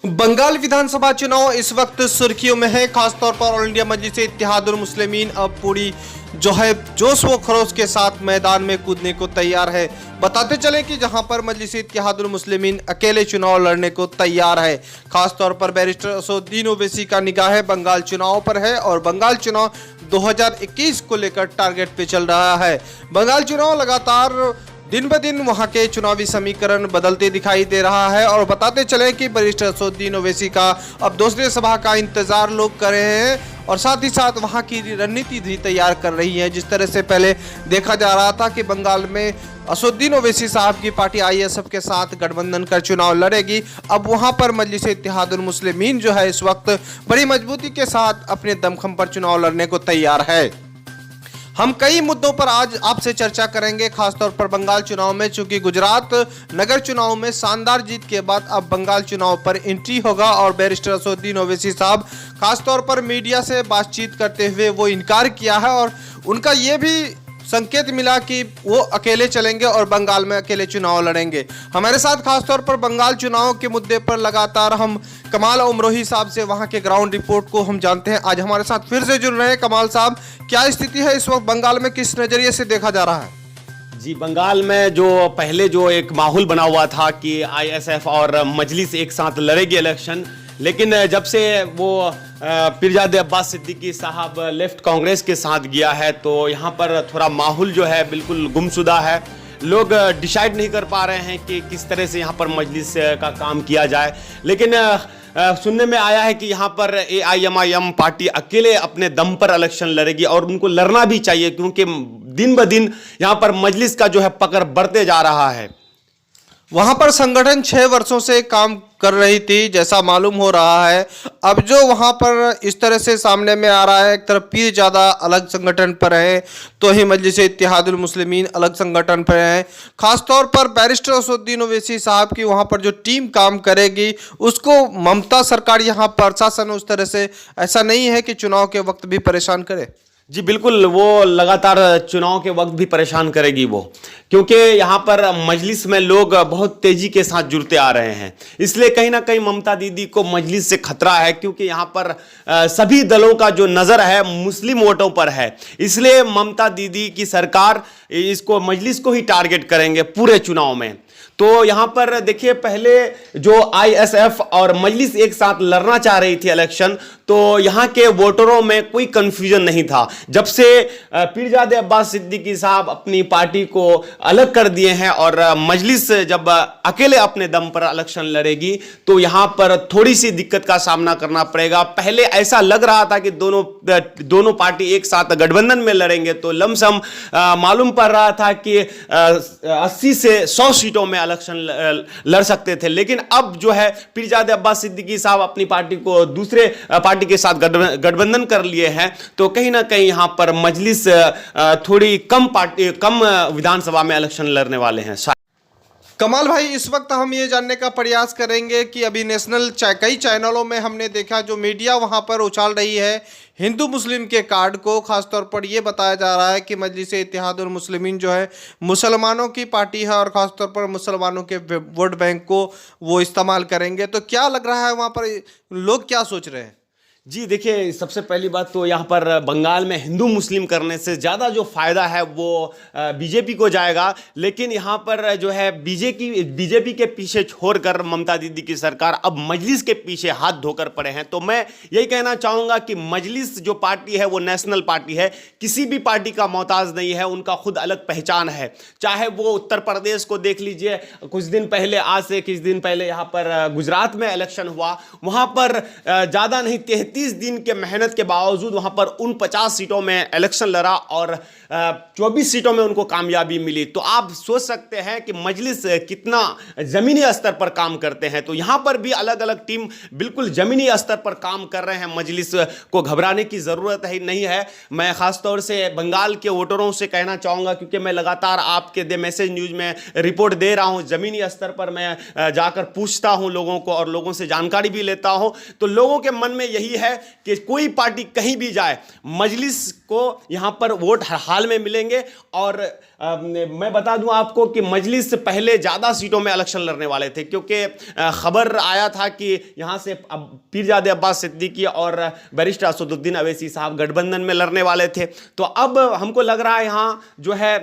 बंगाल विधानसभा चुनाव इस वक्त सुर्खियों में है। खासतौर पर ऑल इंडिया मजलिस इत्तेहादुल मुस्लिमीन अब पूरी जो है जोश व खरोश के साथ मैदान में कूदने को तैयार है। बताते चलें कि जहां पर मजलिस इत्तेहादुल मुस्लिमीन अकेले चुनाव लड़ने को तैयार है। खासतौर पर बैरिस्टर असदुद्दीन ओवैसी का निगाह बंगाल चुनाव पर है और बंगाल चुनाव 2021 को लेकर टारगेट पे चल रहा है। बंगाल चुनाव लगातार दिन ब दिन वहां के चुनावी समीकरण बदलते दिखाई दे रहा है और बताते चले कि बैरिस्टर असदुद्दीन ओवैसी का अब दूसरे सभा का इंतजार लोग कर रहे हैं और साथ ही साथ वहां की रणनीति भी तैयार कर रही है। जिस तरह से पहले देखा जा रहा था कि बंगाल में असदुद्दीन ओवैसी साहब की पार्टी आईएसएफ के साथ गठबंधन कर चुनाव लड़ेगी, अब वहां पर मजलिस इत्तेहादुल मुस्लिमीन जो है इस वक्त बड़ी मजबूती के साथ अपने दमखम पर चुनाव लड़ने को तैयार है। हम कई मुद्दों पर आज आपसे चर्चा करेंगे, खासतौर पर बंगाल चुनाव में, चूंकि गुजरात नगर चुनाव में शानदार जीत के बाद अब बंगाल चुनाव पर एंट्री होगा और बैरिस्टर असदुद्दीन ओवैसी साहब खासतौर पर मीडिया से बातचीत करते हुए वो इनकार किया है और उनका ये भी संकेत मिला कि वो अकेले चलेंगे और बंगाल में अकेले चुनाव लड़ेंगे। हमारे साथ खासतौर पर बंगाल चुनाव के मुद्दे पर लगातार हम कमाल उमरोही साहब से वहां के ग्राउंड रिपोर्ट को हम जानते हैं। आज हमारे साथ फिर से जुड़ रहे हैं कमाल साहब, क्या स्थिति है इस वक्त बंगाल में, किस नजरिए से देखा जा रहा है? जी, बंगाल में जो पहले जो एक माहौल बना हुआ था कि आईएसएफ और मजलिस एक साथ लड़ेगी इलेक्शन, लेकिन जब से वो पीरजादे अब्बास सिद्दीकी साहब लेफ्ट कांग्रेस के साथ गया है तो यहाँ पर थोड़ा माहौल जो है बिल्कुल गुमशुदा है। लोग डिसाइड नहीं कर पा रहे हैं कि किस तरह से यहाँ पर मजलिस का काम किया जाए। लेकिन सुनने में आया है कि यहाँ पर एआईएमआईएम पार्टी अकेले अपने दम पर इलेक्शन लड़ेगी और उनको लड़ना भी चाहिए, क्योंकि दिन ब दिन यहाँ पर मजलिस का जो है पकड़ बढ़ते जा रहा है। वहां पर संगठन 6 वर्षों से काम कर रही थी जैसा मालूम हो रहा है। अब जो वहां पर इस तरह से सामने में आ रहा है, एक तरफ पीर ज़्यादा अलग संगठन पर है तो ही मजलिस इत्तेहादुल मुस्लिमीन अलग संगठन पर है। खासतौर पर बैरिस्टर असदुद्दीन ओवैसी साहब की वहां पर जो टीम काम करेगी उसको ममता सरकार, यहाँ प्रशासन उस तरह से ऐसा नहीं है कि चुनाव के वक्त भी परेशान करे। जी बिल्कुल, वो लगातार चुनाव के वक्त भी परेशान करेगी वो, क्योंकि यहाँ पर मजलिस में लोग बहुत तेजी के साथ जुड़ते आ रहे हैं। इसलिए कहीं ना कहीं ममता दीदी को मजलिस से खतरा है, क्योंकि यहाँ पर सभी दलों का जो नज़र है मुस्लिम वोटों पर है। इसलिए ममता दीदी की सरकार इसको मजलिस को ही टारगेट करेंगे पूरे चुनाव में। तो यहाँ पर देखिए, पहले जो आईएसएफ और मजलिस एक साथ लड़ना चाह रही थी इलेक्शन, तो यहाँ के वोटरों में कोई कंफ्यूजन नहीं था। जब से पीरजादे अब्बास सिद्दीकी साहब अपनी पार्टी को अलग कर दिए हैं और मजलिस जब अकेले अपने दम पर इलेक्शन लड़ेगी तो यहाँ पर थोड़ी सी दिक्कत का सामना करना पड़ेगा। पहले ऐसा लग रहा था कि दोनों पार्टी एक साथ गठबंधन में लड़ेंगे तो लमसम मालूम पड़ रहा था कि 80 से 100 सीटों में इलेक्शन लड़ सकते थे। लेकिन अब जो है पीरजादे अब्बास सिद्दीकी साहब अपनी पार्टी को दूसरे पार्टी के साथ गठबंधन कर लिए हैं, तो कहीं ना कहीं यहां पर मजलिस थोड़ी कम विधानसभा में इलेक्शन लड़ने वाले हैं। कमाल भाई, इस वक्त हम ये जानने का प्रयास करेंगे कि अभी कई चैनलों में हमने देखा जो मीडिया वहां पर उछाल रही है हिंदू मुस्लिम के कार्ड को। खासतौर पर यह बताया जा रहा है कि मजलिस इत्तेहादुल मुस्लिमीन जो है मुसलमानों की पार्टी है और ख़ासतौर पर मुसलमानों के वोट बैंक को वो इस्तेमाल करेंगे। तो क्या लग रहा है वहाँ पर लोग क्या सोच रहे हैं? जी देखिए, सबसे पहली बात तो यहाँ पर बंगाल में हिंदू मुस्लिम करने से ज़्यादा जो फ़ायदा है वो बीजेपी को जाएगा। लेकिन यहाँ पर जो है बीजेपी के पीछे छोड़कर ममता दीदी की सरकार अब मजलिस के पीछे हाथ धोकर पड़े हैं। तो मैं यही कहना चाहूँगा कि मजलिस जो पार्टी है वो नेशनल पार्टी है, किसी भी पार्टी का मोहताज नहीं है, उनका खुद अलग पहचान है। चाहे वो उत्तर प्रदेश को देख लीजिए, कुछ दिन पहले, आज से कुछ दिन पहले यहाँ पर गुजरात में इलेक्शन हुआ, वहाँ पर ज़्यादा नहीं 33 दिन के मेहनत के बावजूद वहां पर 49 सीटों में इलेक्शन लड़ा और 24 सीटों में उनको कामयाबी मिली। तो आप सोच सकते हैं कि मजलिस कितना जमीनी स्तर पर काम करते हैं। तो यहां पर भी अलग अलग टीम बिल्कुल जमीनी स्तर पर काम कर रहे हैं। मजलिस को घबराने की जरूरत ही नहीं है। मैं खासतौर से बंगाल के वोटरों से कहना चाहूंगा, क्योंकि मैं लगातार आपके द मैसेज न्यूज में रिपोर्ट दे रहा हूं, जमीनी स्तर पर मैं जाकर पूछता हूं लोगों को और लोगों से जानकारी भी लेता हूं, तो लोगों के मन में यही है कि कोई पार्टी कहीं भी जाए, मजलिस को यहाँ पर वोट हर हाल में मिलेंगे। और मैं बता दूं आपको कि मजलिस पहले ज़्यादा सीटों में इलेक्शन लड़ने वाले थे, क्योंकि खबर आया था कि यहाँ से अब पीरजादे अब्बास सिद्दीकी और बैरिस्टर असदुद्दीन अवैसी साहब गठबंधन में लड़ने वाले थे। तो अब हमको लग रहा है यहाँ जो है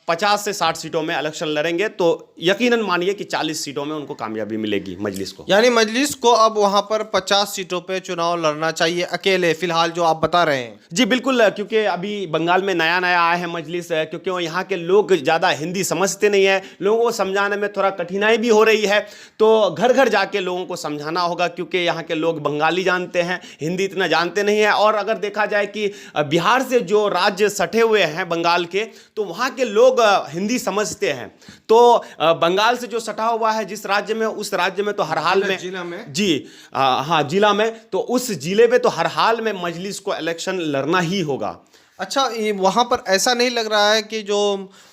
50 से 60 सीटों में इलेक्शन लड़ेंगे, तो यकीनन मानिए कि 40 सीटों में उनको कामयाबी मिलेगी मजलिस को। यानी मजलिस को अब वहां पर 50 सीटों पे चुनाव लड़ना चाहिए अकेले, फिलहाल जो आप बता रहे हैं। जी बिल्कुल, क्योंकि अभी बंगाल में नया नया आया है मजलिस, क्योंकि वो यहाँ के लोग ज़्यादा हिंदी समझते नहीं है, लोगों को समझाने में थोड़ा कठिनाई भी हो रही है। तो घर घर जाके लोगों को समझाना होगा, क्योंकि यहाँ के लोग बंगाली जानते हैं, हिंदी इतना जानते नहीं है। और अगर देखा जाए कि बिहार से जो राज्य सटे हुए हैं बंगाल के, तो वहाँ के लोग हिंदी समझते हैं। तो बंगाल से जो सटा हुआ है जिस राज्य में, उस राज्य में तो हर हाल में, जिला में जी हाँ जिला में, तो उस जिले में तो हर हाल में मजलिस को इलेक्शन लड़ना ही होगा। अच्छा, ये वहाँ पर ऐसा नहीं लग रहा है कि जो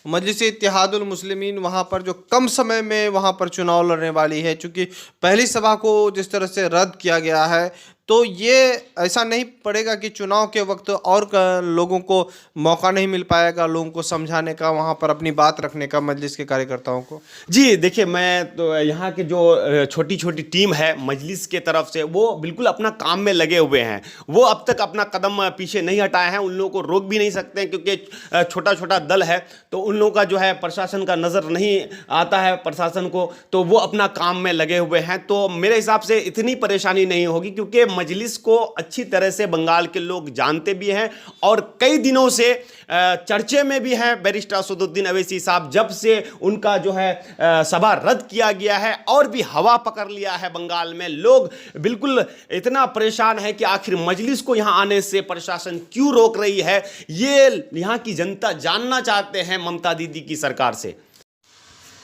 मजलिस इत्तेहादुल मुस्लिमीन वहाँ पर जो कम समय में वहाँ पर चुनाव लड़ने वाली है, चूँकि पहली सभा को जिस तरह से रद्द किया गया है, तो ये ऐसा नहीं पड़ेगा कि चुनाव के वक्त और लोगों को मौका नहीं मिल पाएगा, लोगों को समझाने का, वहाँ पर अपनी बात रखने का मजलिस के कार्यकर्ताओं को? जी देखिए, मैं तो यहाँ के जो छोटी छोटी टीम है मजलिस के तरफ से, वो बिल्कुल अपना काम में लगे हुए हैं। वो अब तक अपना कदम पीछे नहीं हटाए हैं, उन लोगों को रोक भी नहीं सकते हैं, क्योंकि छोटा छोटा दल है, तो उन लोगों का जो है प्रशासन का नज़र नहीं आता है प्रशासन को, तो वो अपना काम में लगे हुए हैं। तो मेरे हिसाब से इतनी परेशानी नहीं होगी, क्योंकि मजलिस को अच्छी तरह से बंगाल के लोग जानते भी हैं और कई दिनों से चर्चे में भी हैं। बैरिस्टर असदुद्दीन अवैसी साहब, जब से उनका जो है सभा रद्द किया गया है और भी हवा पकड़ लिया है बंगाल में, लोग बिल्कुल इतना परेशान है कि आखिर मजलिस को यहाँ आने से प्रशासन क्यों रोक रही है, ये यहाँ की जनता जानना चाहते हैं ममता दीदी की सरकार से।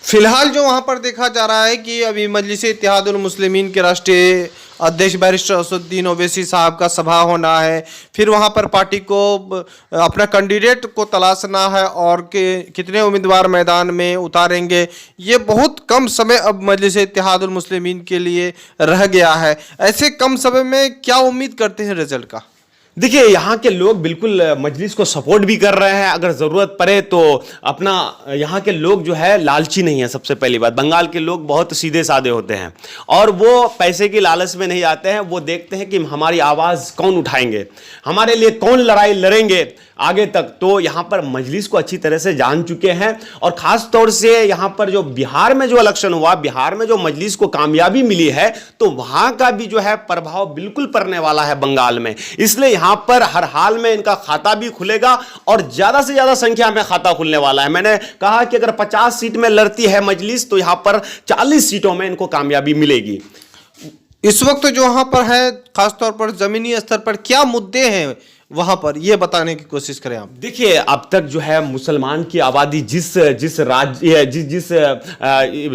फिलहाल जो वहाँ पर देखा जा रहा है कि अभी मजलिस इत्तेहादुल मुस्लिमीन के राष्ट्रीय अध्यक्ष बैरिस्टर असदुद्दीन ओवैसी साहब का सभा होना है, फिर वहाँ पर पार्टी को अपना कैंडिडेट को तलाशना है और कितने उम्मीदवार मैदान में उतारेंगे, ये बहुत कम समय अब मजलिस इत्तेहादुल मुस्लिमीन के लिए रह गया है। ऐसे कम समय में क्या उम्मीद करते हैं रिजल्ट का? देखिए, यहाँ के लोग बिल्कुल मजलिस को सपोर्ट भी कर रहे हैं, अगर ज़रूरत पड़े तो अपना, यहाँ के लोग जो है लालची नहीं है। सबसे पहली बात, बंगाल के लोग बहुत सीधे साधे होते हैं और वो पैसे की लालच में नहीं आते हैं। वो देखते हैं कि हमारी आवाज़ कौन उठाएंगे, हमारे लिए कौन लड़ाई लड़ेंगे आगे तक। तो यहाँ पर मजलिस को अच्छी तरह से जान चुके हैं और ख़ास तौर से यहाँ पर जो बिहार में जो इलेक्शन हुआ, बिहार में जो मजलिस को कामयाबी मिली है, तो वहाँ का भी जो है प्रभाव बिल्कुल पड़ने वाला है बंगाल में। इसलिए यहाँ पर हर हाल में इनका खाता भी खुलेगा और ज़्यादा से ज़्यादा संख्या में खाता खुलने वाला है। मैंने कहा कि अगर 50 सीट में लड़ती है मजलिस, तो यहाँ पर 40 सीटों में इनको कामयाबी मिलेगी। इस वक्त जो वहाँ पर है, खासतौर पर जमीनी स्तर पर क्या मुद्दे हैं वहाँ पर, ये बताने की कोशिश करें आप। देखिए, अब तक जो है मुसलमान की आबादी जिस राज्य जिस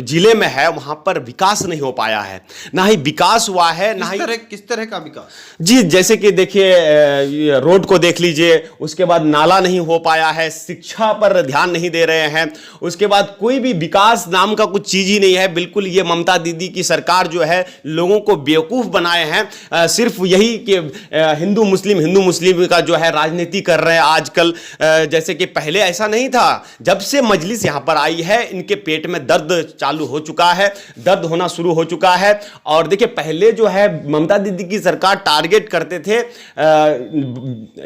जिले में है, वहाँ पर विकास नहीं हो पाया है, ना ही विकास हुआ है, ना ही किस तरह का विकास। जी, जैसे कि देखिए, रोड को देख लीजिए, उसके बाद नाला नहीं हो पाया है, शिक्षा पर ध्यान नहीं दे रहे हैं, उसके बाद कोई भी विकास नाम का कुछ चीज़ ही नहीं है। बिल्कुल ये ममता दीदी की सरकार जो है लोगों को बेवकूफ़ बनाए हैं। सिर्फ यही कि हिंदू मुस्लिम का जो है राजनीति कर रहे हैं आजकल, जैसे कि पहले ऐसा नहीं था। जब से मजलिस यहां पर आई है, इनके पेट में दर्द चालू हो चुका है, दर्द होना शुरू हो चुका है। और देखिए, पहले जो है ममता दीदी की सरकार टारगेट करते थे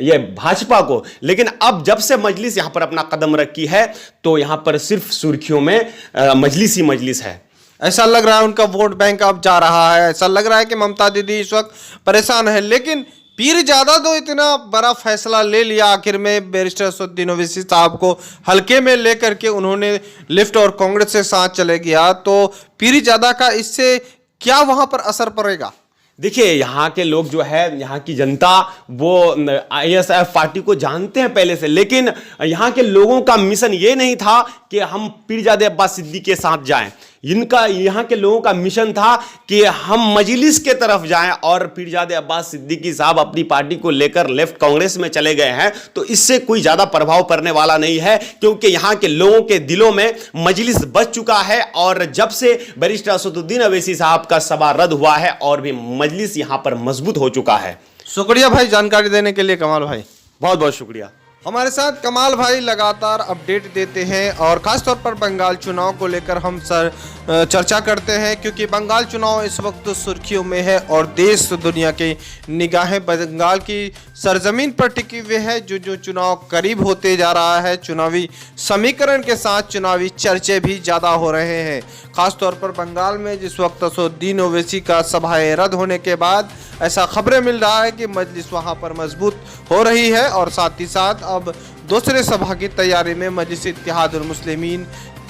ये भाजपा को, लेकिन अब जब से मजलिस यहां पर अपना कदम रखी है, तो यहां पर सिर्फ सुर्खियों में मजलिस ही मजलिस है। ऐसा लग रहा है उनका वोट बैंक अब जा रहा है, ऐसा लग रहा है कि ममता दीदी इस वक्त परेशान है। लेकिन पीरजादा तो इतना बड़ा फैसला ले लिया आखिर में, बैरिस्टर असदुद्दीन ओवैसी साहब को हल्के में लेकर के उन्होंने लिफ्ट और कांग्रेस के साथ चले गया, तो पीरजादा का इससे क्या वहां पर असर पड़ेगा? देखिए, यहाँ के लोग जो है, यहाँ की जनता, वो ISF पार्टी को जानते हैं पहले से, लेकिन यहाँ के लोगों का मिशन ये नहीं था कि हम पीरजादे अब्बास सिद्दीकी के साथ जाएं। इनका यहाँ के लोगों का मिशन था कि हम मजलिस के तरफ जाएं और पीरजादे अब्बास सिद्दीकी साहब अपनी पार्टी को लेकर लेफ्ट कांग्रेस में चले गए हैं तो इससे कोई ज्यादा प्रभाव पड़ने वाला नहीं है, क्योंकि यहाँ के लोगों के दिलों में मजलिस बच चुका है। और जब से बैरिस्टर असदुद्दीन अवैसी साहब का सभा रद्द हुआ है और भी मजलिस यहाँ पर मजबूत हो चुका है। शुक्रिया भाई जानकारी देने के लिए कमाल भाई, बहुत बहुत शुक्रिया। हमारे साथ कमाल भाई लगातार अपडेट देते हैं और खासतौर पर बंगाल चुनाव को लेकर हम चर्चा करते हैं, क्योंकि बंगाल चुनाव इस वक्त सुर्खियों में है और देश दुनिया की निगाहें बंगाल की सरजमीन पर टिकी हुई है। जो चुनाव करीब होते जा रहा है, चुनावी समीकरण के साथ चुनावी चर्चे भी ज़्यादा हो रहे हैं। खासतौर पर बंगाल में जिस वक्त असदुद्दीन ओवैसी का सभाएं रद्द होने के बाद ऐसा खबरें मिल रहा है कि मजलिस वहां पर मजबूत हो रही है और साथ ही साथ अब दूसरे सभा की तैयारी में मजलिस इत्तेहादुल मुस्लिमीन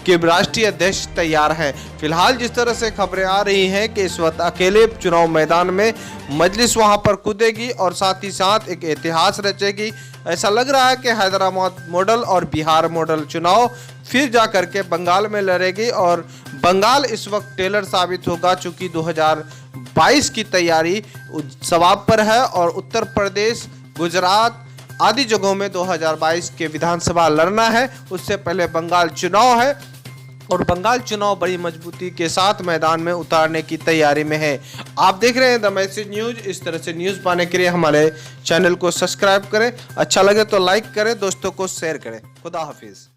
के राष्ट्रीय अध्यक्ष तैयार हैं। फिलहाल जिस तरह से खबरें आ रही हैं कि इस वक्त अकेले चुनाव मैदान में मजलिस वहां पर कूदेगी और साथ ही साथ एक इतिहास रचेगी। ऐसा लग रहा है कि हैदराबाद मॉडल और बिहार मॉडल चुनाव फिर जा करके बंगाल में लड़ेगी और बंगाल इस वक्त टेलर साबित होगा, चूंकि 2022 की तैयारी सवाब पर है और उत्तर प्रदेश, गुजरात आदि जगहों में 2022 के विधानसभा लड़ना है। उससे पहले बंगाल चुनाव है और बंगाल चुनाव बड़ी मजबूती के साथ मैदान में उतारने की तैयारी में है। आप देख रहे हैं द मैसेज न्यूज। इस तरह से न्यूज़ पाने के लिए हमारे चैनल को सब्सक्राइब करें, अच्छा लगे तो लाइक करें, दोस्तों को शेयर करें। खुदा हाफिज।